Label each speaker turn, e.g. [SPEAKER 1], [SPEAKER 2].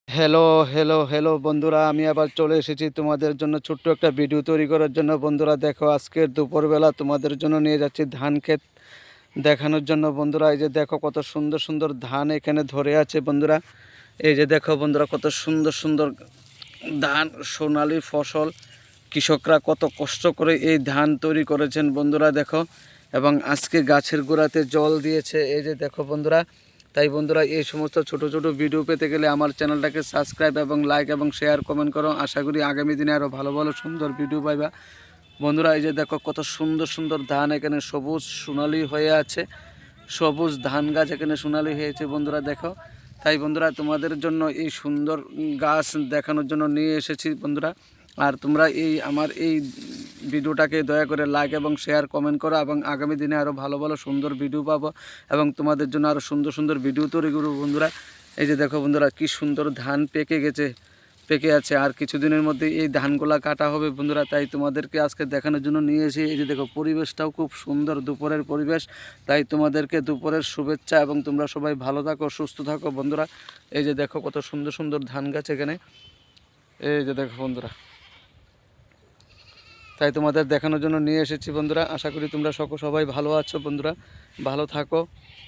[SPEAKER 1] Hello, hello, hello বন্ধুরা, আমি আবার চলে এসেছি তোমাদের জন্য ছোট্ট একটা ভিডিও তৈরি করার জন্য। বন্ধুরা দেখো, আজকের দুপুরবেলা তোমাদের জন্য নিয়ে যাচ্ছি ধান ক্ষেত দেখানোর জন্য। বন্ধুরা এই যে দেখো কত সুন্দর সুন্দর ধান এখানে ধরে আছে। বন্ধুরা এই যে দেখো বন্ধুরা কত সুন্দর সুন্দর ধান, সোনালী ফসল। কৃষকরা কত কষ্ট করে এই ধান তৈরি করেছেন বন্ধুরা দেখো, এবং আজকে গাছের গোড়াতে জল দিয়েছে। এই যে দেখো বন্ধুরা, তাই বন্ধুরা এই সমস্ত ছোট ছোট ভিডিও পেতে গেলে আমার চ্যানেলটাকে সাবস্ক্রাইব এবং লাইক এবং শেয়ার কমেন্ট করো। আশা করি আগামী দিনে আরও ভালো ভালো সুন্দর ভিডিও পাইবা। বন্ধুরা এই যে দেখো কত সুন্দর সুন্দর ধান এখানে সবুজ সোনালি হয়ে আছে। সবুজ ধান গাছ এখানে সোনালি হয়েছে বন্ধুরা দেখো। তাই বন্ধুরা তোমাদের জন্য এই সুন্দর গাছ দেখানোর জন্য নিয়ে এসেছি বন্ধুরা। আর তোমরা আমার এই ভিডিওটাকে দয়া করে লাইক এবং শেয়ার কমেন্ট করো, এবং আগামী দিনে আরও ভালো ভালো সুন্দর ভিডিও পাবো এবং তোমাদের জন্য আরও সুন্দর সুন্দর ভিডিও তৈরি করবো বন্ধুরা। এই যে দেখো বন্ধুরা কি সুন্দর ধান পেকে আছে, আর কিছুদিনের মধ্যে এই ধানগুলা কাটা হবে বন্ধুরা। তাই তোমাদেরকে আজকে দেখানোর জন্য নিয়ে এসে, এই যে দেখো পরিবেশটাও খুব সুন্দর, দুপুরের পরিবেশ। তাই তোমাদেরকে দুপুরের শুভেচ্ছা, এবং তোমরা সবাই ভালো থাকো, সুস্থ থাকো বন্ধুরা। এই যে দেখো কত সুন্দর সুন্দর ধান গাছ এখানে, এই যে দেখো বন্ধুরা। তাই তোমাদের দেখানোর জন্য নিয়ে এসেছি বন্ধুরা। আশা করি তোমরা সবাই ভালো আছো বন্ধুরা, ভালো থাকো।